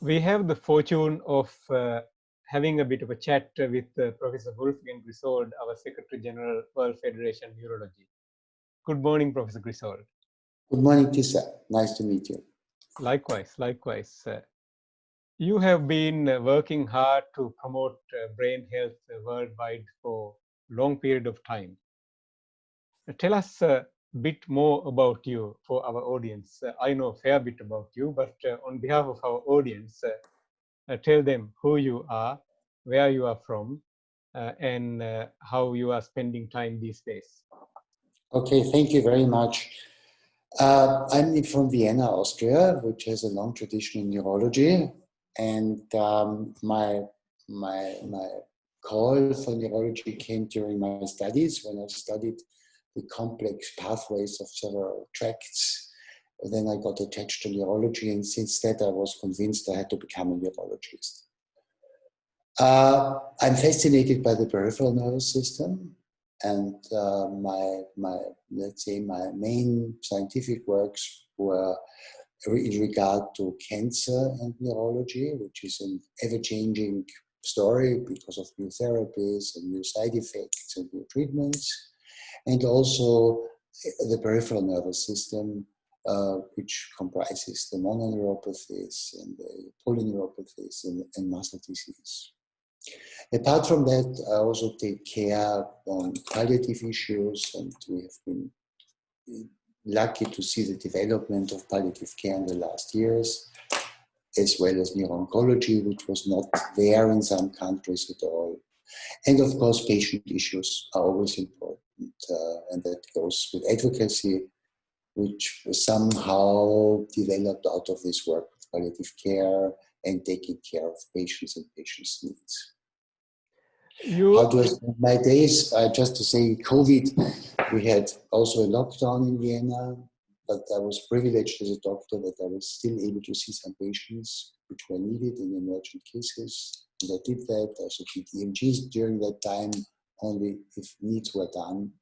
We have the fortune of having a bit of a chat with Professor Wolfgang Grisold, our Secretary General, World Federation Neurology. Good morning, Professor Grisold. Good morning, Tissa. Nice to meet you. Likewise, likewise. You have been working hard to promote brain health worldwide for a long period of time. Tell us a bit more about you for our audience. I know a fair bit about you, but on behalf of our audience, tell them who you are, where you are from, and how you are spending time these days. Okay, thank you very much. I'm from Vienna, Austria, which has a long tradition in neurology, and my call for neurology came during my studies when I studied the complex pathways of several tracts. Then I got attached to neurology, and since that I was convinced I had to become a neurologist. I'm fascinated by the peripheral nervous system, and let's say my main scientific works were in regard to cancer and neurology, which is an ever-changing story because of new therapies and new side effects and new treatments, and also the peripheral nervous system, which comprises the mononeuropathies and the polyneuropathies and muscle disease. Apart from that, I also take care on palliative issues, and we have been lucky to see the development of palliative care in the last years, as well as neuro-oncology, which was not there in some countries at all. And of course, patient issues are always important, and that goes with advocacy, which somehow developed out of this work with palliative care and taking care of patients and patients' needs. How do I spend my days? Just to say, COVID, we had also a lockdown in Vienna, but I was privileged as a doctor that I was still able to see some patients which were needed in emergent cases. And I did that. I also did EMGs during that time, only if needs were done.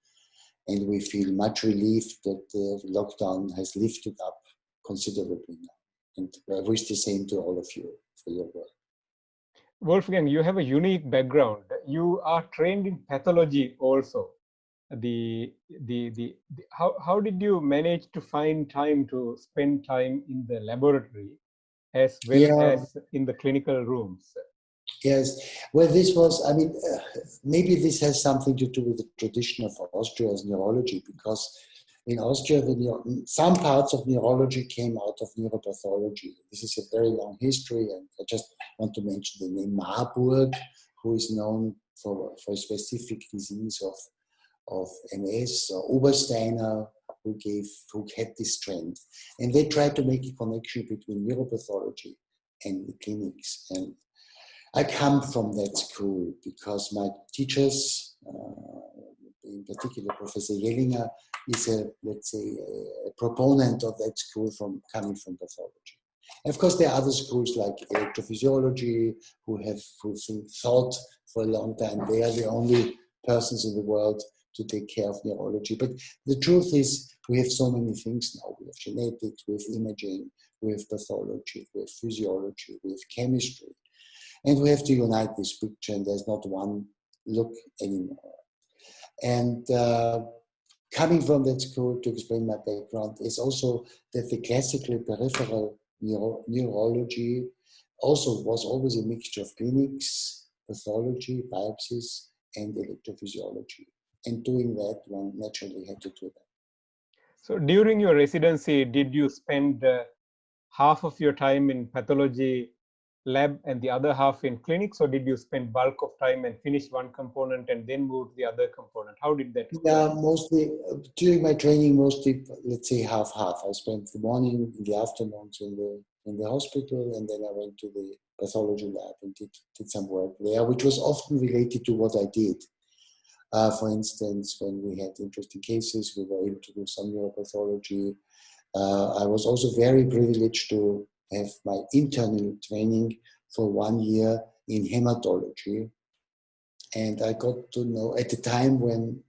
And we feel much relieved that the lockdown has lifted up considerably now. And I wish the same to all of you for your work. Wolfgang, you have a unique background. You are trained in pathology also. How did you manage to find time to spend time in the laboratory as well as in the clinical rooms? Yes, well, this was, I mean, maybe this has something to do with the tradition of Austria's neurology, because in Austria, some parts of neurology came out of neuropathology. This is a very long history, and I just want to mention the name Marburg, who is known for a specific disease of MS, Obersteiner, who had this trend. And they tried to make a connection between neuropathology and the clinics. And I come from that school because my teachers, in particular Professor Jellinger, is let's say, a proponent of that school coming from pathology. And of course, there are other schools like electrophysiology who thought for a long time they are the only persons in the world to take care of neurology. But the truth is, we have so many things now. We have genetics, we have imaging, we have pathology, we have physiology, we have chemistry. And we have to unite this picture, and there's not one look anymore. And coming from that school, to explain my background, is also that the classical peripheral neurology also was always a mixture of clinics, pathology, biopsies, and electrophysiology. And doing that, one naturally had to do that. So during your residency, did you spend half of your time in pathology lab and the other half in clinics, or did you spend bulk of time and finish one component and then move to the other component? How did that work? Yeah, mostly during my training, mostly, let's say half-half. I spent the morning, in the afternoons in the hospital, and then I went to the pathology lab and did some work there, which was often related to what I did. For instance, when we had interesting cases, we were able to do some neuropathology. I was also very privileged to have my internal training for 1 year in hematology. And I got to know at the time when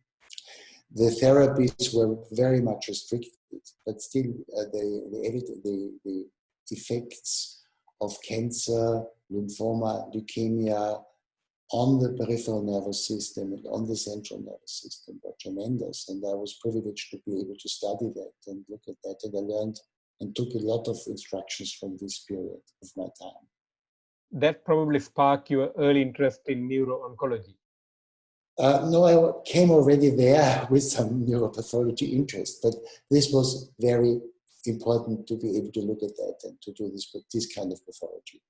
the therapies were very much restricted, but still the effects of cancer, lymphoma, leukemia on the peripheral nervous system and on the central nervous system were tremendous. And I was privileged to be able to study that and look at that. And I learned and took a lot of instructions from this period of my time. That probably sparked your early interest in neuro-oncology. No, I came already there with some neuropathology interest, but this was very important to be able to look at that and to do this kind of pathology.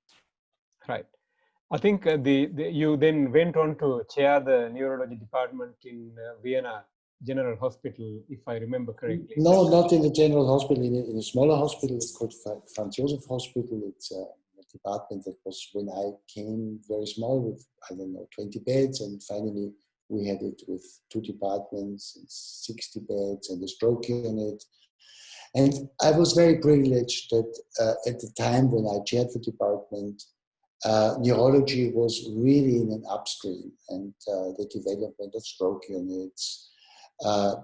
Right. I think you then went on to chair the neurology department in Vienna General Hospital, if I remember correctly. No, not in the general hospital, in a smaller hospital. It's called Franz Joseph Hospital. It's a department that was, when I came, very small with, 20 beds. And finally, we had it with 2 departments, and 60 beds, and a stroke unit. And I was very privileged that at the time when I chaired the department, neurology was really in an upstream, and the development of stroke units.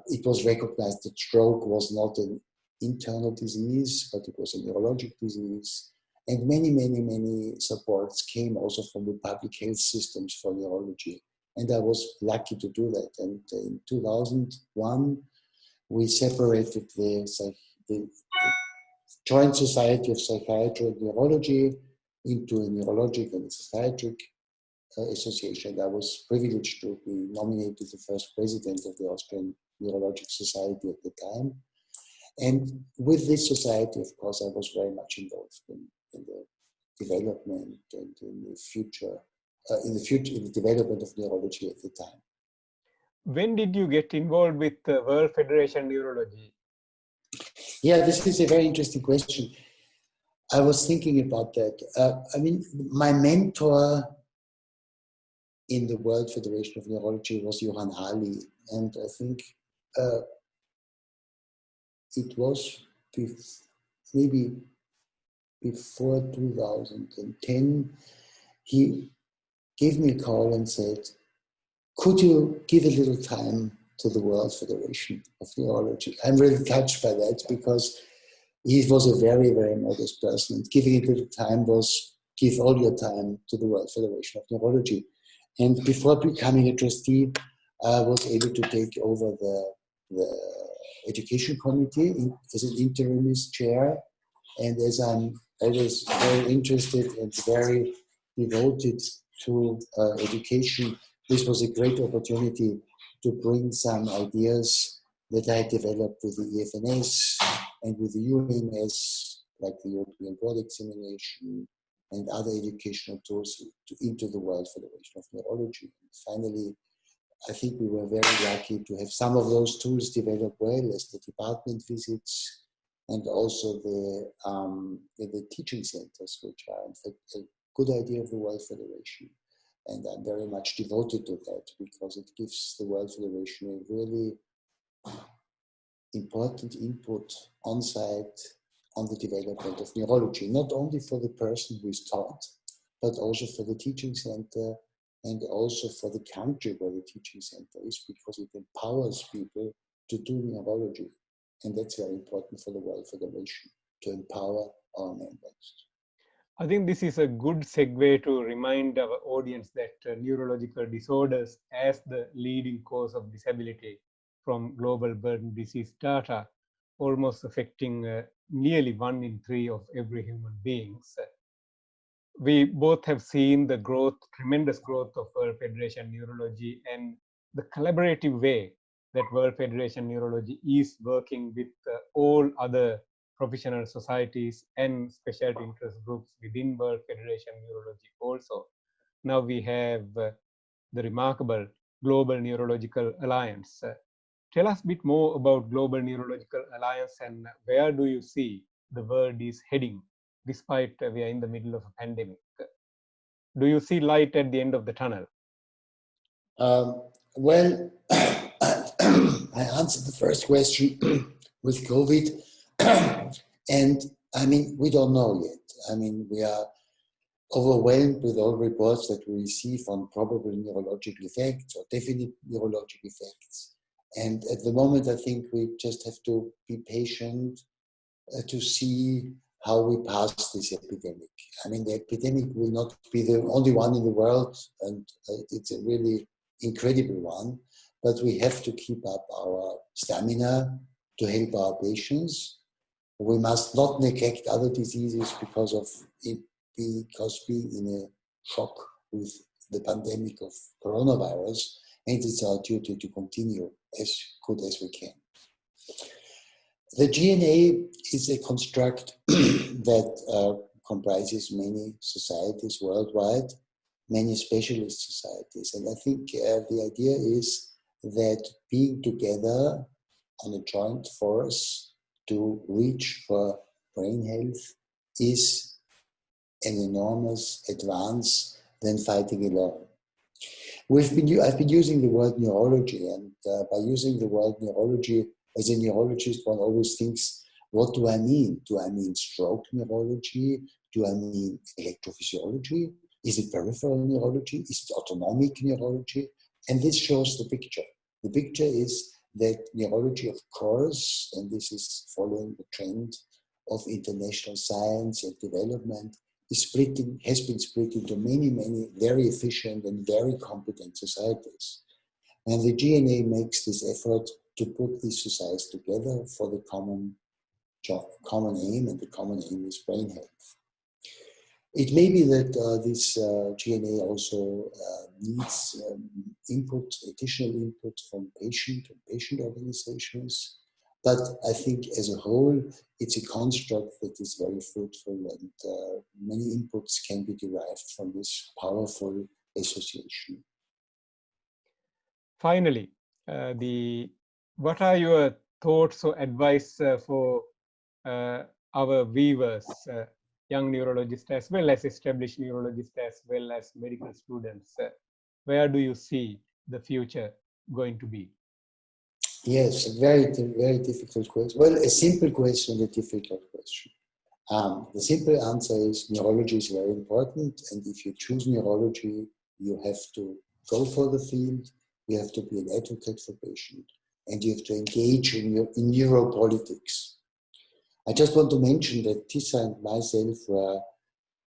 It was recognized that stroke was not an internal disease, but it was a neurologic disease. And many supports came also from the public health systems for neurology. And I was lucky to do that. And in 2001, we separated the Joint Society of Psychiatry and Neurology into a neurologic and a psychiatric association. I was privileged to be nominated the first president of the Austrian Neurological Society at the time. And with this society, of course, I was very much involved in the development and in the development of neurology at the time. When did you get involved with the World Federation Neurology? Yeah, this is a very interesting question. I was thinking about that. My mentor in the World Federation of Neurology was Johann Ali. And I think it was maybe before 2010, he gave me a call and said, could you give a little time to the World Federation of Neurology? I'm really touched by that because he was a very, very modest person. And giving a little time was give all your time to the World Federation of Neurology. And before becoming a trustee, I was able to take over the education committee as an interimist chair. And as I'm always very interested and very devoted to education, this was a great opportunity to bring some ideas that I developed with the EFNS and with the UNS, like the European Board Examination and other educational tools into the World Federation of Neurology. And finally, I think we were very lucky to have some of those tools develop well as the department visits and also the teaching centers, which are in fact a good idea of the World Federation. And I'm very much devoted to that because it gives the World Federation a really important input on site on the development of neurology, not only for the person who is taught, but also for the teaching center and also for the country where the teaching center is, because it empowers people to do neurology. And that's very important for the World Federation, to empower our members. I think this is a good segue to remind our audience that neurological disorders as the leading cause of disability from global burden disease data, almost affecting nearly 1 in 3 of every human beings. We both have seen the tremendous growth of World Federation Neurology and the collaborative way that World Federation Neurology is working with all other professional societies and specialty interest groups within World Federation Neurology also. Now we have the remarkable Global Neurological Alliance. Tell us a bit more about Global Neurological Alliance and where do you see the world is heading despite we are in the middle of a pandemic? Do you see light at the end of the tunnel? Well, I answered the first question with COVID. And I mean, we don't know yet. I mean, we are overwhelmed with all reports that we receive on probable neurological effects or definite neurological effects. And at the moment, I think we just have to be patient to see how we pass this epidemic. I mean, the epidemic will not be the only one in the world, and it's a really incredible one, but we have to keep up our stamina to help our patients. We must not neglect other diseases because being in a shock with the pandemic of coronavirus, and it's our duty to continue as good as we can. The GNA is a construct that comprises many societies worldwide, many specialist societies. And I think the idea is that being together on a joint force to reach for brain health is an enormous advance than fighting alone. I've been using the word neurology, and by using the word neurology, as a neurologist, one always thinks, what do I mean? Do I mean stroke neurology? Do I mean electrophysiology? Is it peripheral neurology? Is it autonomic neurology? And this shows the picture. The picture is that neurology, of course, and this is following the trend of international science and development, has been split into many, many very efficient and very competent societies. And the GNA makes this effort to put these societies together for the common aim, and the common aim is brain health. It may be that this GNA also needs additional input from patient organizations. But I think as a whole, it's a construct that is very fruitful, and many inputs can be derived from this powerful association. Finally, what are your thoughts or advice for our viewers, young neurologists as well as established neurologists as well as medical students? Where do you see the future going to be? Yes, a very, very difficult question. Well, a simple question, a difficult question. The simple answer is neurology is very important, and if you choose neurology, you have to go for the field, you have to be an advocate for patients, and you have to engage in neuropolitics. I just want to mention that Tissa and myself were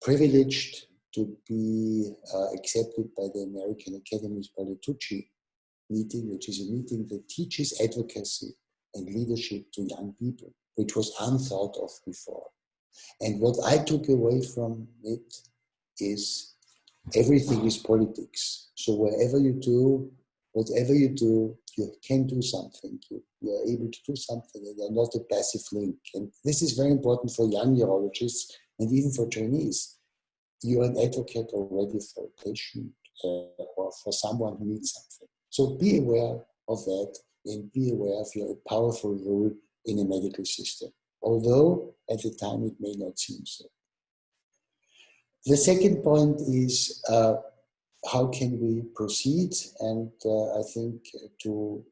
privileged to be accepted by the American Academy's Politucci meeting, which is a meeting that teaches advocacy and leadership to young people, which was unthought of before. And what I took away from it is everything is politics. So wherever you do, whatever you do, you can do something. You are able to do something, and you're not a passive link. And this is very important for young neurologists and even for trainees. You're an advocate already for a patient or for someone who needs something. So be aware of that, and be aware of your powerful role in a medical system, although at the time it may not seem so. The second point is how can we proceed? And I think to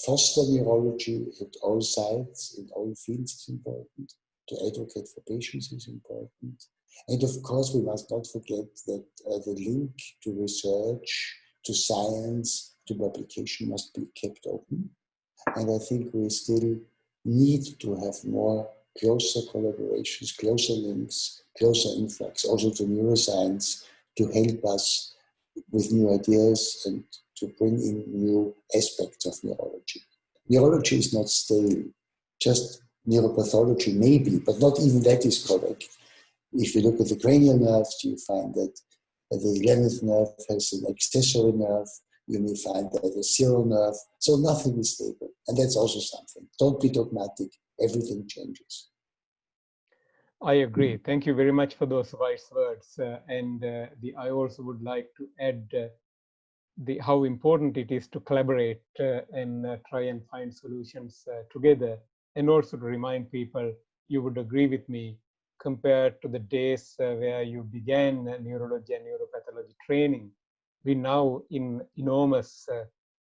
foster neurology at all sides, in all fields is important. To advocate for patients is important. And of course, we must not forget that the link to research, to science, to publication must be kept open. And I think we still need to have more closer collaborations, closer links, closer influx, also to neuroscience, to help us with new ideas and to bring in new aspects of neurology. Neurology is not stale, just neuropathology maybe, but not even that is correct. If you look at the cranial nerves, you find that the 11th nerve has an accessory nerve. You may find that a zero nerve. So nothing is stable. And that's also something. Don't be dogmatic. Everything changes. I agree. Thank you very much for those wise words. I also would like to add how important it is to collaborate and try and find solutions together. And also to remind people, you would agree with me, compared to the days where you began neurology and neuropathology training, we now in enormous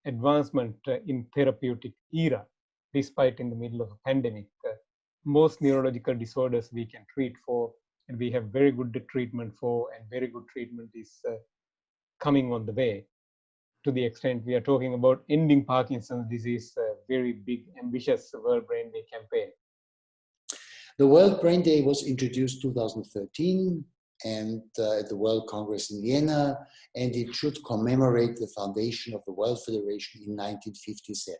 advancement in therapeutic era, despite in the middle of a pandemic. Most neurological disorders we can treat for, and we have very good treatment for, and very good treatment is coming on the way. To the extent we are talking about ending Parkinson's disease, a very big, ambitious World Brain Day campaign. The World Brain Day was introduced 2013 and at the World Congress in Vienna, and it should commemorate the foundation of the World Federation in 1957.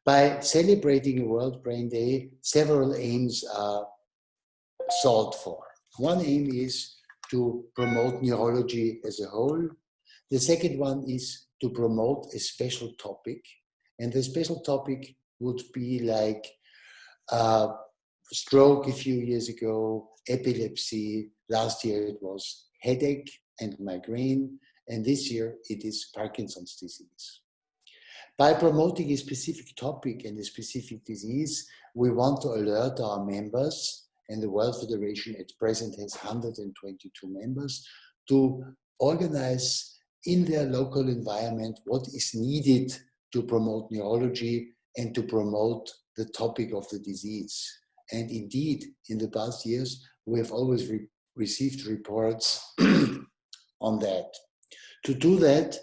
By celebrating a World Brain Day, several aims are sought for. One aim is to promote neurology as a whole. The second one is to promote a special topic, and the special topic would be like stroke a few years ago, epilepsy. Last year it was headache and migraine, and this year it is Parkinson's disease. By promoting a specific topic and a specific disease, we want to alert our members, and the World Federation at present has 122 members, to organize in their local environment what is needed to promote neurology and to promote the topic of the disease. And indeed, in the past years, we have always received reports on that. To do that,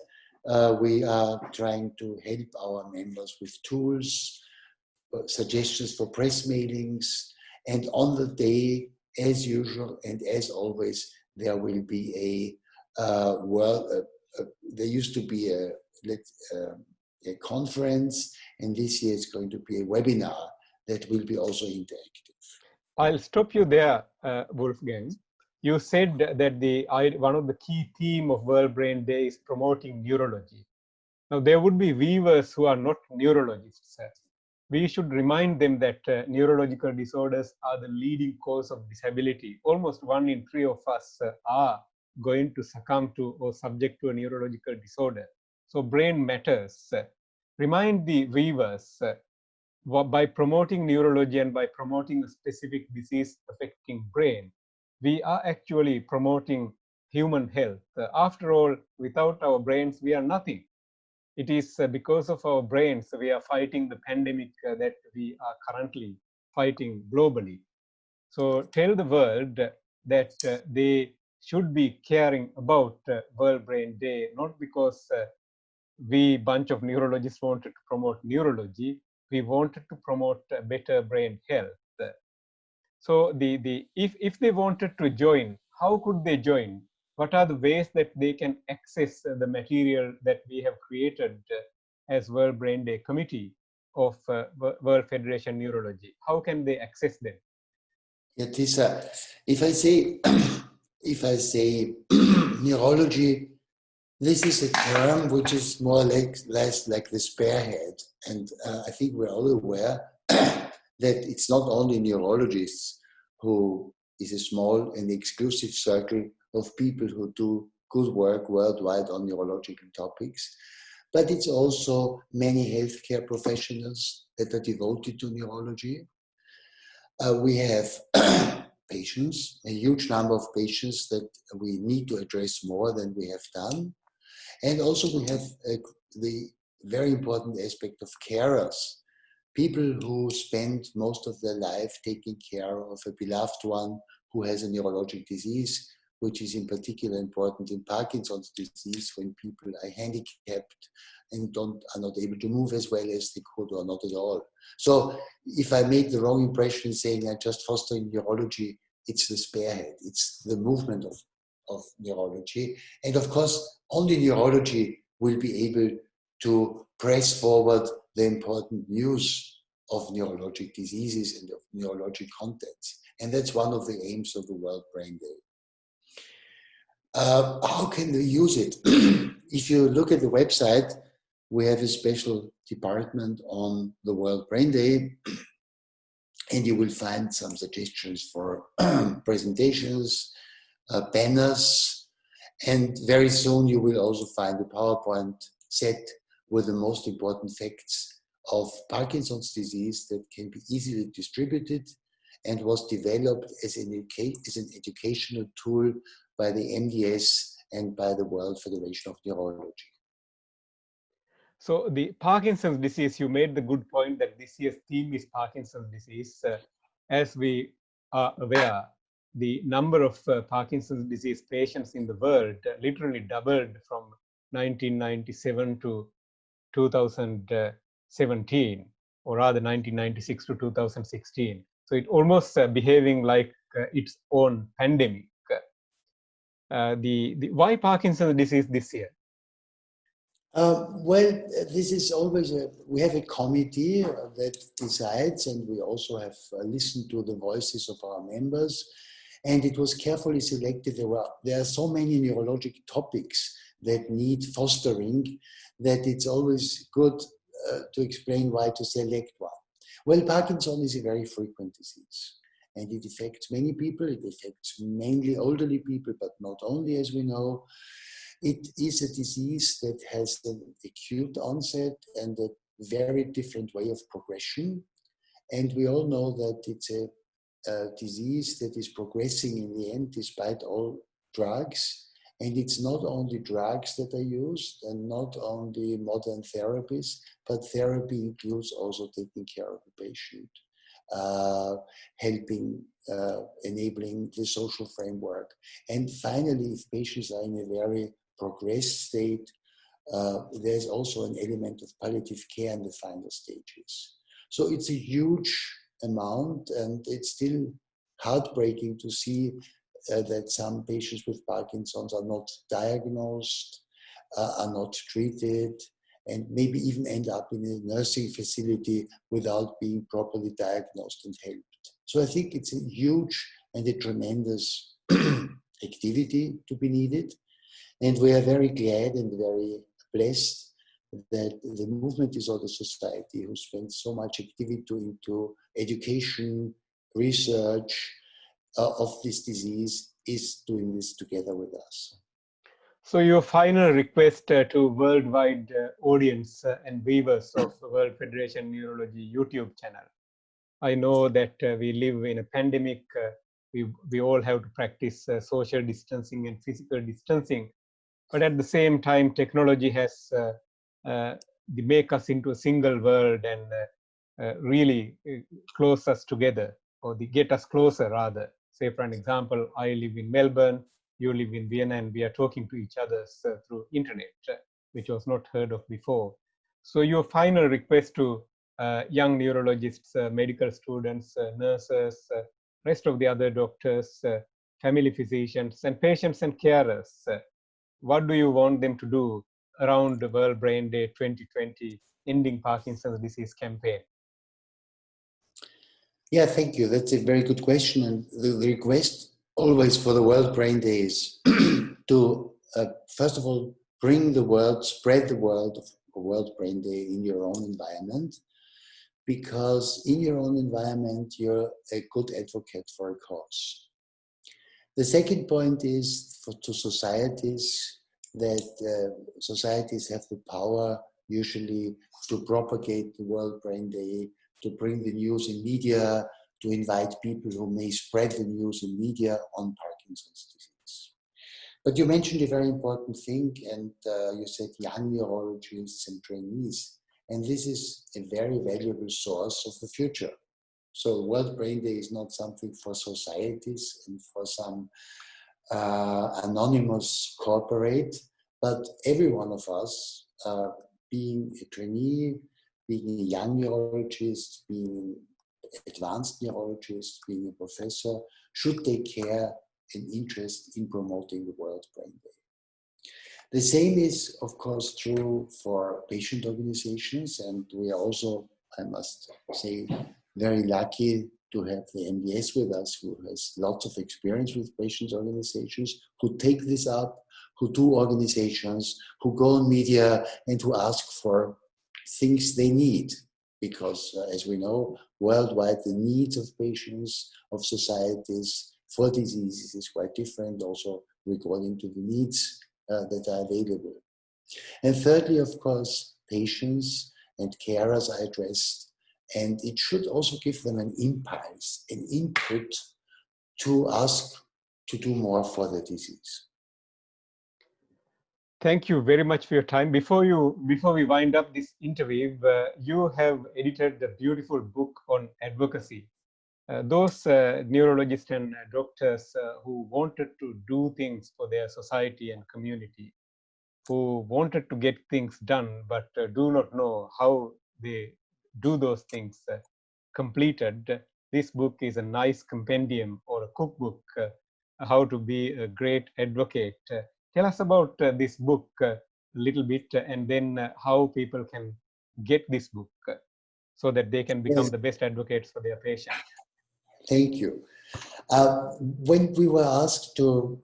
we are trying to help our members with tools, suggestions for press mailings, and on the day, as usual and as always, there will be there used to be a conference, and this year it's going to be a webinar that will be also interactive. I'll stop you there, Wolfgang. You said that one of the key themes of World Brain Day is promoting neurology. Now, there would be viewers who are not neurologists. We should remind them that neurological disorders are the leading cause of disability. Almost 1 in 3 of us are going to succumb to or subject to a neurological disorder. So brain matters. Remind the viewers by promoting neurology and by promoting a specific disease affecting brain, we are actually promoting human health. After all, without our brains, we are nothing. It is because of our brains we are fighting the pandemic that we are currently fighting globally. So tell the world that they should be caring about World Brain Day, not because we bunch of neurologists wanted to promote neurology, we wanted to promote better brain health. So if they wanted to join, how could they join? What are the ways that they can access the material that we have created as World Brain Day Committee of World Federation Neurology? How can they access them? Yeah, Tissa, if I say neurology, this is a term which is more or less like the spearhead. And I think we're all aware that it's not only neurologists who is a small and exclusive circle of people who do good work worldwide on neurological topics, but it's also many healthcare professionals that are devoted to neurology. We have patients, a huge number of patients that we need to address more than we have done. And also we have the very important aspect of carers, people who spend most of their life taking care of a beloved one who has a neurologic disease, which is in particular important in Parkinson's disease when people are handicapped and are not able to move as well as they could or not at all. So if I make the wrong impression saying I'm just fostering neurology, it's the spearhead, it's the movement of neurology. And of course, only neurology will be able to press forward the important news of neurologic diseases and of neurologic contents. And that's one of the aims of the World Brain Day. How can we use it? If you look at the website, we have a special department on the World Brain Day, and you will find some suggestions for presentations, banners, and very soon you will also find a PowerPoint set with the most important facts of Parkinson's disease that can be easily distributed and was developed as an educational tool by the MDS and by the World Federation of Neurology. So the Parkinson's disease, you made the good point that this year's theme is Parkinson's disease. As we are aware, the number of Parkinson's disease patients in the world literally doubled from 1997 to 2017, or rather 1996 to 2016. So it almost behaving like its own pandemic. Why Parkinson's disease this year? Well, this is always we have a committee that decides, and we also have listened to the voices of our members, and it was carefully selected. There are so many neurologic topics that need fostering that it's always good to explain why to select one. Well, Parkinson's is a very frequent disease, and it affects many people. It affects mainly elderly people, but not only, as we know. It is a disease that has an acute onset and a very different way of progression. And we all know that it's a disease that is progressing in the end despite all drugs. And it's not only drugs that are used and not only modern therapies, but therapy includes also taking care of the patient, helping, enabling the social framework. And finally, if patients are in a very progressed state, there's also an element of palliative care in the final stages. So it's a huge amount, and it's still heartbreaking to see that some patients with Parkinson's are not diagnosed, are not treated, and maybe even end up in a nursing facility without being properly diagnosed and helped. So I think it's a huge and a tremendous activity to be needed. And we are very glad and very blessed that the movement disorder society, who spends so much activity into education, research of this disease, is doing this together with us. So your final request to worldwide audience and viewers of World Federation Neurology YouTube channel. I know that we live in a pandemic. We all have to practice social distancing and physical distancing. But at the same time, technology has make us into a single world and really close us together, or get us closer rather. Say, for an example, I live in Melbourne, you live in Vienna, and we are talking to each other through internet, which was not heard of before. So your final request to young neurologists, medical students, nurses, rest of the other doctors, family physicians, and patients and carers, what do you want them to do around the World Brain Day 2020 Ending Parkinson's Disease campaign? Yeah, thank you. That's a very good question. And the request always for the World Brain Day is to, first of all, bring the word, spread the word of World Brain Day in your own environment, because in your own environment, you're a good advocate for a cause. The second point is to societies, that societies have the power usually to propagate the World Brain Day, to bring the news in media, to invite people who may spread the news in media on Parkinson's disease. But you mentioned a very important thing, and you said young neurologists and trainees, and this is a very valuable source of the future. So World Brain Day is not something for societies and for some anonymous corporate, but every one of us, being a trainee, being a young neurologist, being an advanced neurologist, being a professor, should take care and interest in promoting the World Brain Day. The same is, of course, true for patient organizations, and we are also, I must say, very lucky to have the MDS with us, who has lots of experience with patient organizations, who take this up, who do organizations, who go on media, and who ask for things they need. Because, as we know, worldwide, the needs of patients, of societies for diseases is quite different, also according to the needs that are available. And thirdly, of course, patients and carers are addressed, and it should also give them an impulse, an input to ask to do more for the disease. Thank you very much for your time. Before we wind up this interview, you have edited a beautiful book on advocacy. Those neurologists and doctors who wanted to do things for their society and community, who wanted to get things done but do not know how they do those things completed, this book is a nice compendium or a cookbook, how to be a great advocate. Tell us about this book a little bit, and then how people can get this book so that they can become the best advocates for their patients. Thank you. When we were asked to,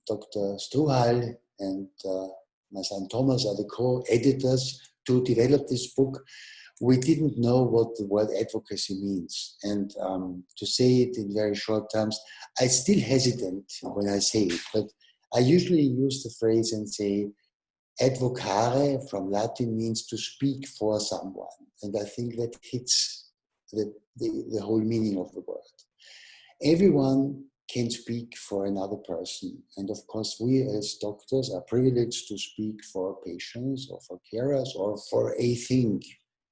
Dr. Struhal and my son Thomas are the co-editors to develop this book, we didn't know what the word advocacy means. And to say it in very short terms, I still hesitate when I say it, but I usually use the phrase and say, advocare from Latin means to speak for someone. And I think that hits the whole meaning of the word. Everyone can speak for another person. And of course, we as doctors are privileged to speak for patients or for carers or for a thing.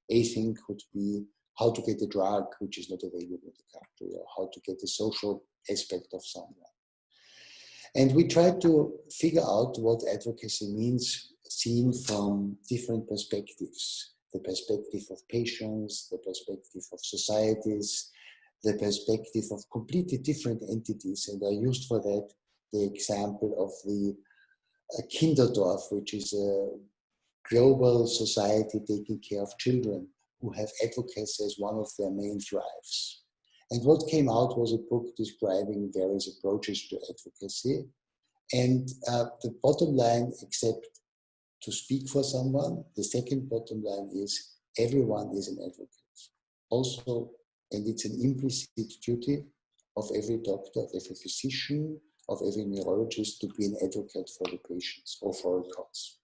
A thing could be how to get a drug which is not available in the country, or how to get the social aspect of someone. And we try to figure out what advocacy means seen from different perspectives. The perspective of patients, the perspective of societies, the perspective of completely different entities. And I used for that the example of the Kinderdorf, which is a global society taking care of children who have advocacy as one of their main drives. And what came out was a book describing various approaches to advocacy. And the bottom line, except to speak for someone, the second bottom line is everyone is an advocate. Also, and it's an implicit duty of every doctor, of every physician, of every neurologist to be an advocate for the patients or for a cause.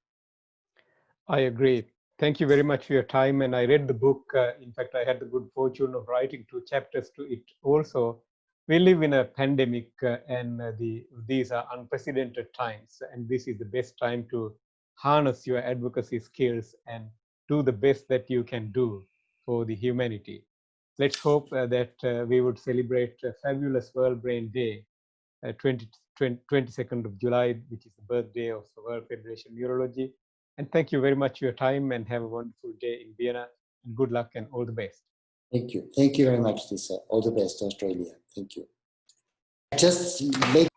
I agree. Thank you very much for your time. And I read the book. In fact, I had the good fortune of writing 2 chapters to it also. We live in a pandemic and these are unprecedented times. And this is the best time to harness your advocacy skills and do the best that you can do for the humanity. Let's hope that we would celebrate a fabulous World Brain Day, 22nd of July, which is the birthday of the World Federation of Neurology. And thank you very much for your time, and have a wonderful day in Vienna. And good luck and all the best. Thank you. Thank you very much, Tissa. All the best, Australia. Thank you. Just make